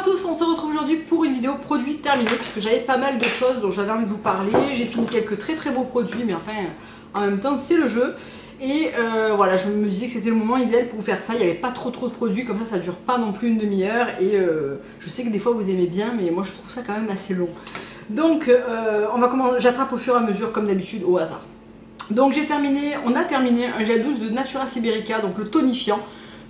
tous, on se retrouve aujourd'hui pour une vidéo produit terminé puisque j'avais pas mal de choses dont j'avais envie de vous parler. J'ai fini quelques très beaux produits, mais enfin en même temps c'est le jeu. Et voilà, je me disais que c'était le moment idéal pour vous faire ça. Il n'y avait pas trop de produits, comme ça dure pas non plus une demi-heure. Et je sais que des fois vous aimez bien, mais moi je trouve ça quand même assez long. Donc j'attrape au fur et à mesure comme d'habitude au hasard. Donc on a terminé un gel douche de Natura Siberica, donc le tonifiant.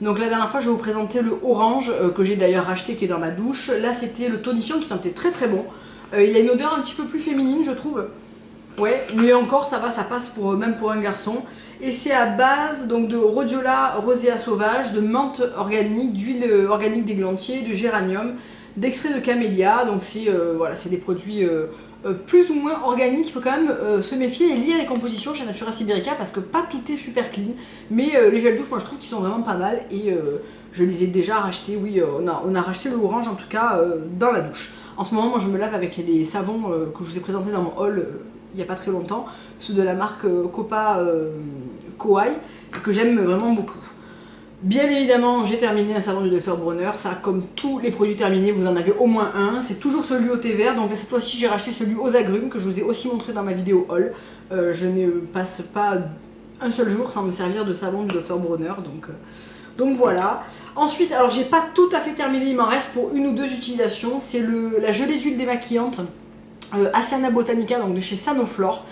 Donc la dernière fois je vais vous présenter le orange que j'ai d'ailleurs acheté qui est dans ma douche. Là c'était le tonifiant qui sentait très bon. Il a une odeur un petit peu plus féminine je trouve. Ouais, mais encore ça va, ça passe même pour un garçon. Et c'est à base donc, de rhodiola rosea sauvage, de menthe organique, d'huile organique d'églantier, de géranium, d'extrait de camélia. Donc c'est voilà, c'est des produits plus ou moins organiques. Il faut quand même se méfier et lire les compositions chez Natura Siberica parce que pas tout est super clean. Mais les gels douche, moi je trouve qu'ils sont vraiment pas mal et je les ai déjà rachetés. Oui, on a racheté le orange en tout cas dans la douche. En ce moment, moi je me lave avec les savons que je vous ai présentés dans mon haul il n'y a pas très longtemps, ceux de la marque Copa Kouai, que j'aime vraiment beaucoup. Bien évidemment, j'ai terminé un savon du Dr Bronner. Ça, comme tous les produits terminés, vous en avez au moins un. C'est toujours celui au thé vert. Donc cette fois-ci, j'ai racheté celui aux agrumes que je vous ai aussi montré dans ma vidéo haul. Je ne passe pas un seul jour sans me servir de savon du Dr Bronner. Donc voilà. Ensuite, alors j'ai pas tout à fait terminé. Il m'en reste pour une ou deux utilisations. C'est la gelée d'huile démaquillante Asiana Botanica, donc de chez Sanoflore,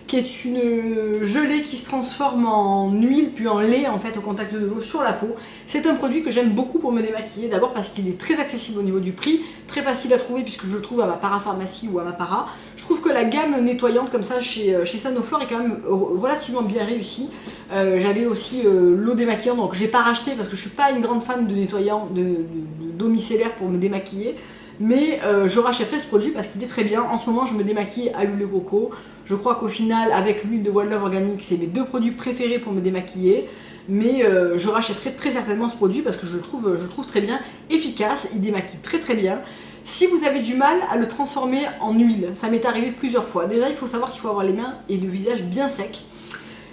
qui est une gelée qui se transforme en huile puis en lait en fait au contact de l'eau sur la peau. C'est un produit que j'aime beaucoup pour me démaquiller, d'abord parce qu'il est très accessible au niveau du prix, très facile à trouver puisque je le trouve à ma parapharmacie ou à ma para. Je trouve que la gamme nettoyante comme ça chez Sanoflore est quand même relativement bien réussie. J'avais aussi l'eau démaquillante, donc j'ai pas racheté parce que je suis pas une grande fan de nettoyant d'eau micellaire pour me démaquiller. Mais je rachèterai ce produit parce qu'il est très bien. En ce moment je me démaquille à l'huile de coco. Je crois qu'au final avec l'huile de Wild Love Organic c'est mes deux produits préférés pour me démaquiller. Mais je rachèterai très certainement ce produit parce que je le trouve très bien, efficace, il démaquille très bien. Si vous avez du mal à le transformer en huile, ça m'est arrivé plusieurs fois. Déjà il faut savoir qu'il faut avoir les mains et le visage bien secs.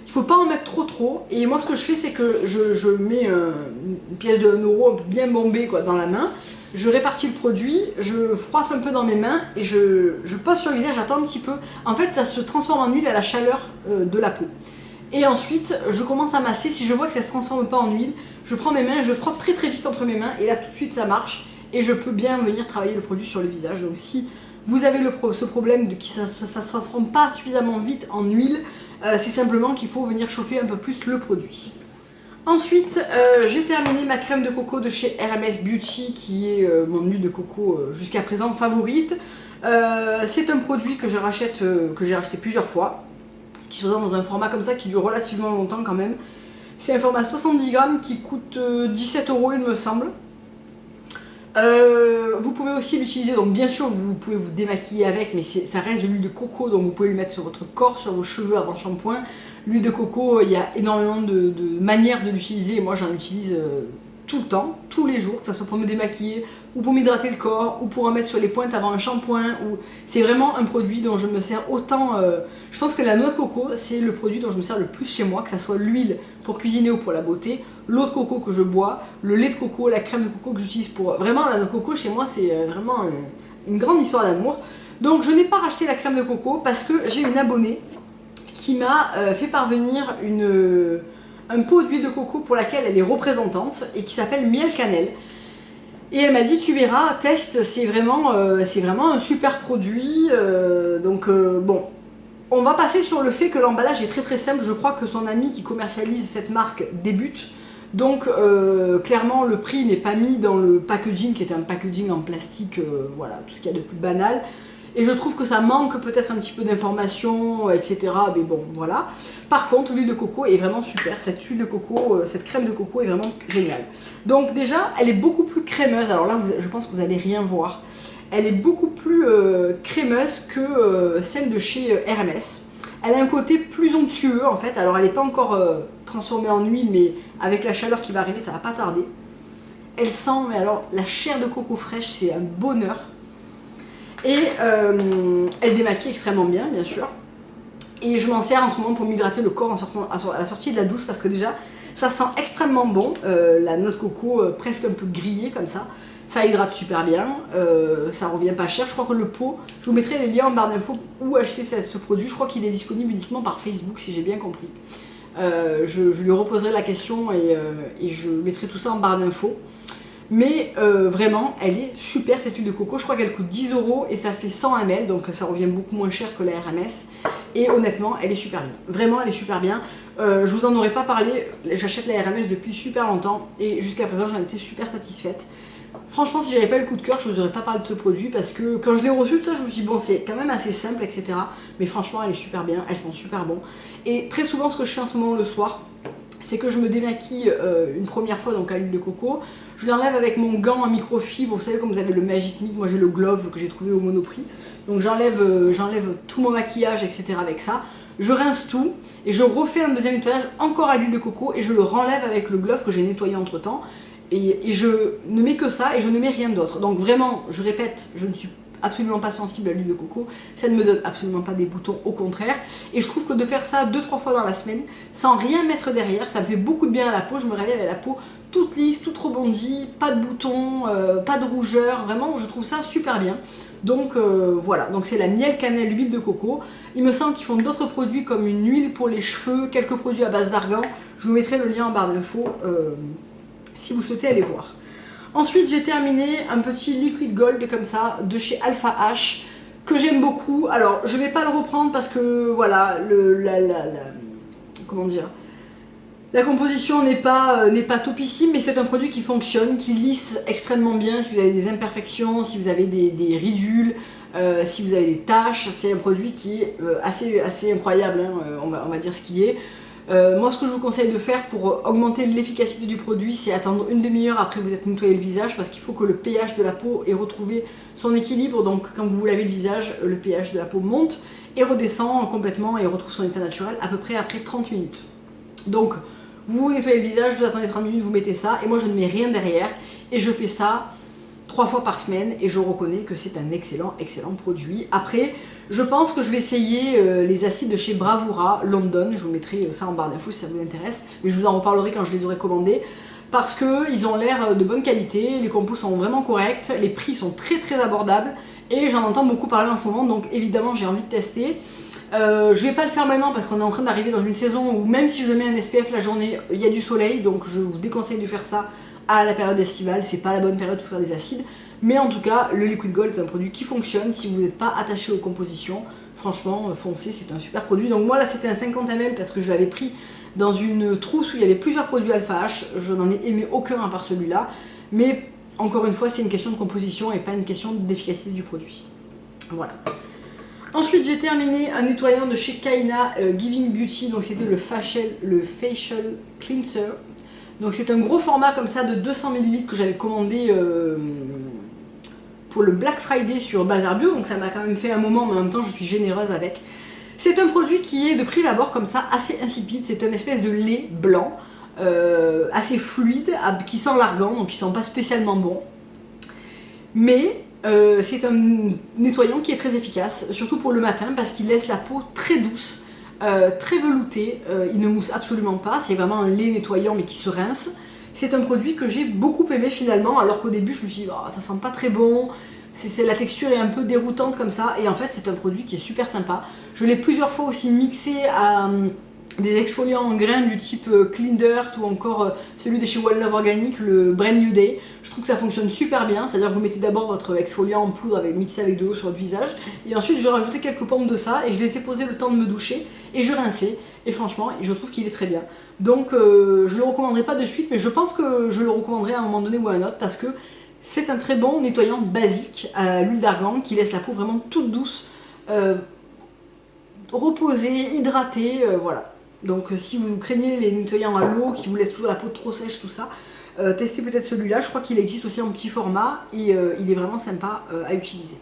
Il ne faut pas en mettre trop. Et moi ce que je fais c'est que je mets une pièce de 1 euro un peu bien bombée quoi, dans la main. Je répartis le produit, je froisse un peu dans mes mains et je pose sur le visage, j'attends un petit peu. En fait, ça se transforme en huile à la chaleur de la peau. Et ensuite, je commence à masser. Si je vois que ça ne se transforme pas en huile, je prends mes mains, je frotte très vite entre mes mains et là tout de suite ça marche. Et je peux bien venir travailler le produit sur le visage. Donc si vous avez ce problème de que ça ne se transforme pas suffisamment vite en huile, c'est simplement qu'il faut venir chauffer un peu plus le produit. Ensuite, j'ai terminé ma crème de coco de chez RMS Beauty qui est mon huile de coco jusqu'à présent favorite. C'est un produit que j'ai racheté plusieurs fois, qui se présente dans un format comme ça qui dure relativement longtemps quand même. C'est un format 70 grammes qui coûte 17 € il me semble. Vous pouvez aussi l'utiliser, donc bien sûr vous pouvez vous démaquiller avec, mais ça reste de l'huile de coco, donc vous pouvez le mettre sur votre corps, sur vos cheveux avant shampoing. L'huile de coco, il y a énormément de manières de l'utiliser, moi j'en utilise tout le temps, tous les jours, que ce soit pour me démaquiller, ou pour m'hydrater le corps, ou pour en mettre sur les pointes avant un shampoing. C'est vraiment un produit dont je me sers autant, je pense que la noix de coco c'est le produit dont je me sers le plus chez moi, que ce soit l'huile pour cuisiner ou pour la beauté, l'eau de coco que je bois, le lait de coco, la crème de coco que j'utilise pour... Vraiment la noix de coco chez moi c'est vraiment une grande histoire d'amour. Donc je n'ai pas racheté la crème de coco parce que j'ai une abonnée qui m'a fait parvenir un pot d'huile de coco pour laquelle elle est représentante et qui s'appelle Miel Cannelle. Et elle m'a dit tu verras, teste, c'est vraiment un super produit. Bon, on va passer sur le fait que l'emballage est très simple. Je crois que son ami qui commercialise cette marque débute. Donc clairement le prix n'est pas mis dans le packaging qui est un packaging en plastique, voilà, tout ce qu'il y a de plus banal. Et je trouve que ça manque peut-être un petit peu d'informations, etc. Mais bon, voilà. Par contre, l'huile de coco est vraiment super. Cette huile de coco, cette crème de coco est vraiment géniale. Donc déjà, elle est beaucoup plus crémeuse. Alors là, je pense que vous n'allez rien voir. Elle est beaucoup plus crémeuse que celle de chez RMS. Elle a un côté plus onctueux en fait. Alors elle n'est pas encore transformée en huile, mais avec la chaleur qui va arriver, ça va pas tarder. Elle sent, mais alors la chair de coco fraîche, c'est un bonheur. Et elle démaquille extrêmement bien sûr. Et je m'en sers en ce moment pour m'hydrater le corps à la sortie de la douche parce que déjà ça sent extrêmement bon, la noix de coco presque un peu grillée comme ça. Ça hydrate super bien, ça revient pas cher. Je crois que le pot, je vous mettrai les liens en barre d'infos où acheter ce produit. Je crois qu'il est disponible uniquement par Facebook si j'ai bien compris. Je lui reposerai la question et je mettrai tout ça en barre d'infos. Mais vraiment, elle est super cette huile de coco. Je crois qu'elle coûte 10 € et ça fait 100 ml, donc ça revient beaucoup moins cher que la RMS. Et honnêtement, elle est super bien. Vraiment, elle est super bien. Je vous en aurais pas parlé, j'achète la RMS depuis super longtemps et jusqu'à présent, j'en étais super satisfaite. Franchement, si j'avais pas eu le coup de cœur, je vous aurais pas parlé de ce produit parce que quand je l'ai reçu, tout ça, je me suis dit bon, c'est quand même assez simple, etc. Mais franchement, elle est super bien, elle sent super bon. Et très souvent, ce que je fais en ce moment le soir, c'est que je me démaquille une première fois donc à l'huile de coco. Je l'enlève avec mon gant en microfibre, vous savez comme vous avez le Magic Mix, moi j'ai le Glove que j'ai trouvé au Monoprix. Donc j'enlève tout mon maquillage, etc. avec ça. Je rince tout et je refais un deuxième nettoyage encore à l'huile de coco et je le renlève avec le Glove que j'ai nettoyé entre temps. Et je ne mets que ça et je ne mets rien d'autre. Donc vraiment, je répète, je ne suis absolument pas sensible à l'huile de coco, ça ne me donne absolument pas des boutons, au contraire. Et je trouve que de faire ça 2-3 fois dans la semaine, sans rien mettre derrière, ça me fait beaucoup de bien à la peau. Je me réveille avec la peau toute lisse, toute rebondie, pas de boutons, pas de rougeur, vraiment je trouve ça super bien. Donc voilà, donc c'est la miel cannelle huile de coco. Il me semble qu'ils font d'autres produits comme une huile pour les cheveux, quelques produits à base d'argan. Je vous mettrai le lien en barre d'infos si vous souhaitez aller voir. Ensuite, j'ai terminé un petit liquid gold comme ça de chez Alpha H que j'aime beaucoup. Alors, je vais pas le reprendre parce que voilà, comment dire, la composition n'est pas topissime, mais c'est un produit qui fonctionne, qui lisse extrêmement bien si vous avez des imperfections, si vous avez des ridules, si vous avez des taches. C'est un produit qui est assez incroyable, hein, on va dire ce qui est. Moi, ce que je vous conseille de faire pour augmenter l'efficacité du produit, c'est attendre une demi-heure après que vous êtes nettoyé le visage parce qu'il faut que le pH de la peau ait retrouvé son équilibre. Donc, quand vous vous lavez le visage, le pH de la peau monte et redescend complètement et retrouve son état naturel à peu près après 30 minutes. Donc, vous nettoyez le visage, vous attendez 30 minutes, vous mettez ça et moi, je ne mets rien derrière et je fais ça 3 fois par semaine et je reconnais que c'est un excellent produit. Après, je pense que je vais essayer les acides de chez Bravura London. Je vous mettrai ça en barre d'infos si ça vous intéresse, mais je vous en reparlerai quand je les aurai commandés parce qu'ils ont l'air de bonne qualité, les compos sont vraiment corrects, les prix sont très abordables et j'en entends beaucoup parler en ce moment, donc évidemment j'ai envie de tester. Je vais pas le faire maintenant parce qu'on est en train d'arriver dans une saison où même si je mets un SPF la journée, il y a du soleil, donc je vous déconseille de faire ça à la période estivale, c'est pas la bonne période pour faire des acides. Mais en tout cas, le Liquid Gold est un produit qui fonctionne. Si vous n'êtes pas attaché aux compositions, franchement, foncez, c'est un super produit. Donc moi là, c'était un 50 ml parce que je l'avais pris dans une trousse où il y avait plusieurs produits Alpha H. Je n'en ai aimé aucun à part celui-là. Mais encore une fois, c'est une question de composition et pas une question d'efficacité du produit. Voilà. Ensuite, j'ai terminé un nettoyant de chez Kaina Giving Beauty. Donc c'était le Facial Cleanser. Donc c'est un gros format comme ça de 200 ml que j'avais commandé pour le Black Friday sur Bazar Bio, donc ça m'a quand même fait un moment, mais en même temps je suis généreuse avec. C'est un produit qui est de prime abord comme ça, assez insipide, c'est une espèce de lait blanc, assez fluide, qui sent l'argan, donc qui sent pas spécialement bon. Mais c'est un nettoyant qui est très efficace, surtout pour le matin, parce qu'il laisse la peau très douce, très velouté, il ne mousse absolument pas, c'est vraiment un lait nettoyant mais qui se rince. C'est un produit que j'ai beaucoup aimé finalement, alors qu'au début je me suis dit oh, ça sent pas très bon, la texture est un peu déroutante comme ça, et en fait c'est un produit qui est super sympa. Je l'ai plusieurs fois aussi mixé à des exfoliants en grains du type Clean Dirt ou encore celui de chez One Love Organic, le Brand New Day. Je trouve que ça fonctionne super bien, c'est-à-dire que vous mettez d'abord votre exfoliant en poudre mixé avec de l'eau sur le visage et ensuite je rajoutais quelques pompes de ça et je les ai posées le temps de me doucher et je rinçais et franchement je trouve qu'il est très bien. Donc je le recommanderai pas de suite, mais je pense que je le recommanderai à un moment donné ou à un autre parce que c'est un très bon nettoyant basique à l'huile d'argan qui laisse la peau vraiment toute douce, reposée, hydratée, voilà. Donc si vous craignez les nettoyants à l'eau qui vous laissent toujours la peau trop sèche, tout ça, testez peut-être celui-là. Je crois qu'il existe aussi en petit format et il est vraiment sympa à utiliser.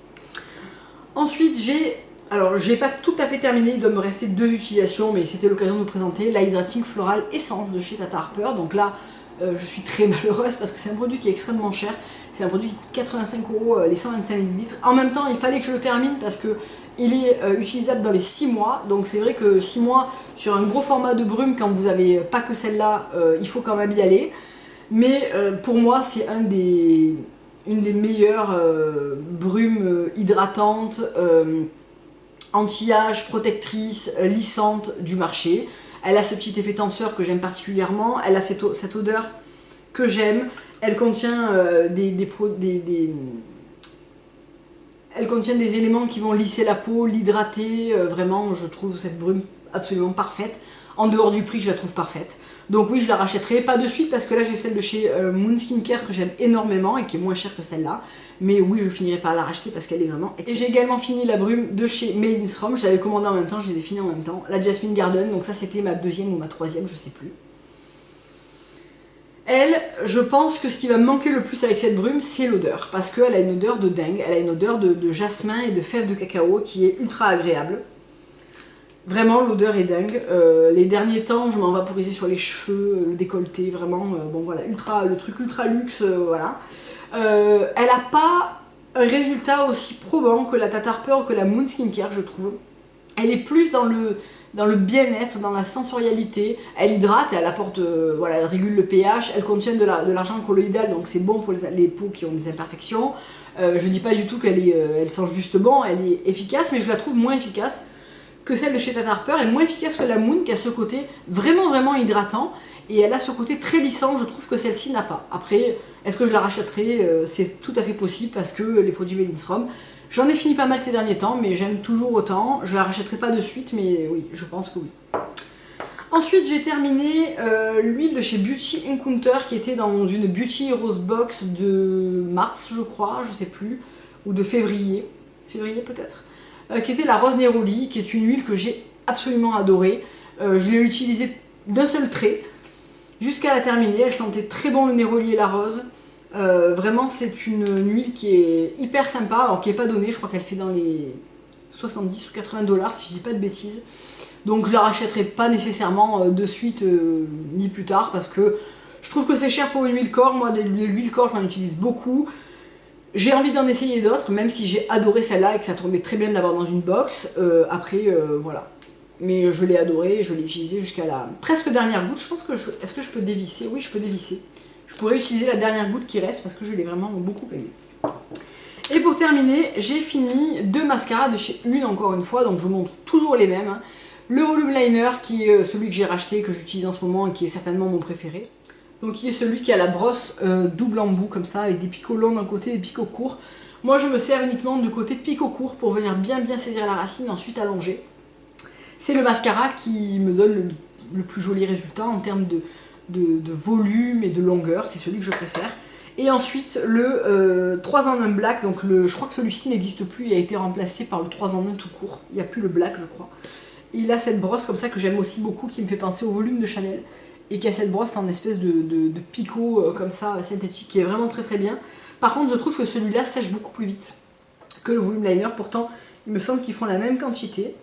Ensuite j'ai pas tout à fait terminé, il doit me rester 2 utilisations, mais c'était l'occasion de vous présenter la Hydrating Floral Essence de chez Tata Harper. Donc là je suis très malheureuse parce que c'est un produit qui est extrêmement cher. C'est un produit qui coûte 85 € les 125 ml. En même temps il fallait que je le termine parce que il est utilisable dans les 6 mois, donc c'est vrai que 6 mois sur un gros format de brume, quand vous n'avez pas que celle-là, il faut quand même y aller. Mais pour moi, c'est un des une des meilleures brumes hydratantes, anti-âge, protectrice, lissante du marché. Elle a ce petit effet tenseur que j'aime particulièrement, elle a cette odeur que j'aime, elle contient elle contient des éléments qui vont lisser la peau, l'hydrater, vraiment je trouve cette brume absolument parfaite. En dehors du prix, je la trouve parfaite. Donc oui, je la rachèterai, pas de suite parce que là j'ai celle de chez Moon Skincare que j'aime énormément et qui est moins chère que celle-là. Mais oui, je finirai par la racheter parce qu'elle est vraiment excellente. Et j'ai également fini la brume de chez Made in Strom, je l'avais commandée en même temps, je les ai finis en même temps. La Jasmine Garden, donc ça c'était ma deuxième ou ma troisième, je sais plus. Elle, je pense que ce qui va me manquer le plus avec cette brume, c'est l'odeur. Parce qu'elle a une odeur de dingue, elle a une odeur de jasmin et de fèves de cacao qui est ultra agréable. Vraiment, l'odeur est dingue. Les derniers temps, je m'en vaporisais sur les cheveux, le décolleté, vraiment, bon voilà, le truc ultra luxe, voilà. Elle n'a pas un résultat aussi probant que la Tata Harper, que la Moon Skincare, je trouve. Elle est plus dans le bien-être, dans la sensorialité. Elle hydrate, elle apporte, voilà, elle régule le pH, elle contient de l'argent colloïdal, donc c'est bon pour les peaux qui ont des imperfections. Je dis pas du tout elle sent juste bon, elle est efficace, mais je la trouve moins efficace que celle de chez Tata Harper, et moins efficace que la Moon, qui a ce côté vraiment hydratant, et elle a ce côté très lissant, je trouve que celle-ci n'a pas. Après, est-ce que je la rachèterai? C'est tout à fait possible, parce que les produits Made in Strom, j'en ai fini pas mal ces derniers temps, mais j'aime toujours autant. Je la rachèterai pas de suite, mais oui, je pense que oui. Ensuite, j'ai terminé l'huile de chez Beauty Encounter, qui était dans une Beauty Rose Box de mars, je crois, je sais plus, ou de février peut-être, qui était la Rose Neroli, qui est une huile que j'ai absolument adorée. Je l'ai utilisée d'un seul trait, jusqu'à la terminer. Elle sentait très bon le Neroli et la rose. Vraiment, c'est une huile qui est hyper sympa, alors qui n'est pas donnée, je crois qu'elle fait dans les 70 ou 80 $, si je dis pas de bêtises. Donc je la rachèterai pas nécessairement de suite, ni plus tard, parce que je trouve que c'est cher pour une huile corps. Moi, de l'huile corps, j'en utilise beaucoup. J'ai envie d'en essayer d'autres, même si j'ai adoré celle-là et que ça tombait très bien de l'avoir dans une box. Après, voilà. Mais je l'ai adorée, je l'ai utilisée jusqu'à la presque dernière goutte. Je pense que est-ce que je peux dévisser? Oui, je peux dévisser. Je pourrais utiliser la dernière goutte qui reste parce que je l'ai vraiment beaucoup aimé. Et pour terminer, j'ai fini deux mascaras de chez Une, encore une fois, donc je vous montre toujours les mêmes. Le Volume Liner, qui est celui que j'ai racheté, que j'utilise en ce moment et qui est certainement mon préféré. Donc qui est celui qui a la brosse double embout comme ça, avec des picots longs d'un côté et des picots courts. Moi je me sers uniquement du côté picot court pour venir bien saisir la racine et ensuite allonger. C'est le mascara qui me donne le plus joli résultat en termes de volume et de longueur, c'est celui que je préfère. Et ensuite le 3 en 1 black, donc je crois que celui-ci n'existe plus, il a été remplacé par le 3 en 1 tout court, il n'y a plus le black je crois. Et il a cette brosse comme ça que j'aime aussi beaucoup, qui me fait penser au volume de Chanel, et qui a cette brosse en espèce de picot comme ça, synthétique, qui est vraiment très bien. Par contre je trouve que celui-là sèche beaucoup plus vite que le Volume Liner, pourtant il me semble qu'ils font la même quantité.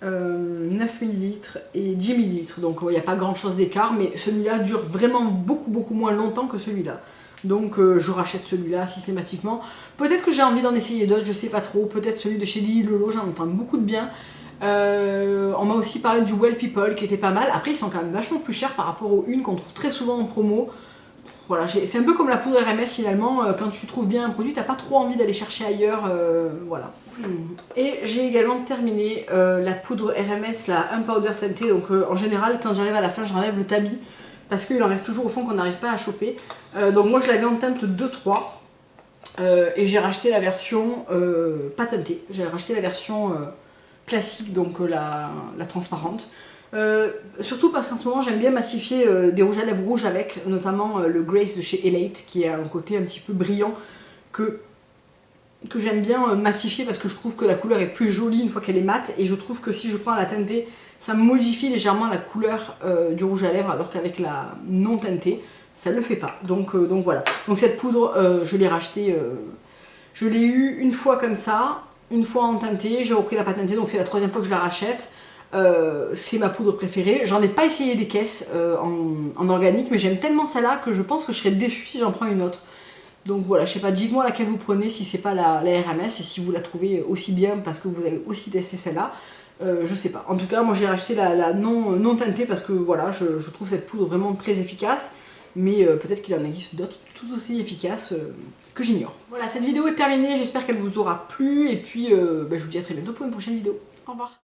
9 ml et 10 ml, donc il n'y a pas grand chose d'écart, mais celui-là dure vraiment beaucoup moins longtemps que celui-là. Donc je rachète celui-là systématiquement. Peut-être que j'ai envie d'en essayer d'autres, je sais pas trop. Peut-être celui de chez Lily Lolo, j'en entends beaucoup de bien. On m'a aussi parlé du Well People qui était pas mal. Après ils sont quand même vachement plus chers par rapport aux une qu'on trouve très souvent en promo. Voilà, c'est un peu comme la poudre RMS finalement, quand tu trouves bien un produit, t'as pas trop envie d'aller chercher ailleurs, voilà. Et j'ai également terminé la poudre RMS, la Unpowder Teintée, donc en général quand j'arrive à la fin j'enlève le tamis, parce qu'il en reste toujours au fond qu'on n'arrive pas à choper. Donc moi je l'avais en teinte 2-3, et j'ai racheté la version pas teintée, j'ai racheté la version classique, donc la transparente. Surtout parce qu'en ce moment j'aime bien matifier des rouges à lèvres rouges avec, notamment le Grace de chez Elate qui a un côté un petit peu brillant que j'aime bien matifier parce que je trouve que la couleur est plus jolie une fois qu'elle est mate, et je trouve que si je prends la teintée ça modifie légèrement la couleur du rouge à lèvres, alors qu'avec la non teintée ça ne le fait pas. Donc voilà, donc cette poudre je l'ai rachetée, je l'ai eu une fois comme ça, une fois en teintée, j'ai repris la pâte teintée, donc c'est la troisième fois que je la rachète. C'est ma poudre préférée. J'en ai pas essayé des caisses en organique, mais j'aime tellement celle-là que je pense que je serais déçue si j'en prends une autre. Donc voilà, je sais pas, dites-moi laquelle vous prenez si c'est pas la RMS, et si vous la trouvez aussi bien parce que vous avez aussi testé celle-là. Je sais pas. En tout cas, moi j'ai racheté la non teintée parce que voilà, je trouve cette poudre vraiment très efficace. mais peut-être qu'il en existe d'autres tout aussi efficaces que j'ignore. Voilà, cette vidéo est terminée, j'espère qu'elle vous aura plu, et puis je vous dis à très bientôt pour une prochaine vidéo. Au revoir.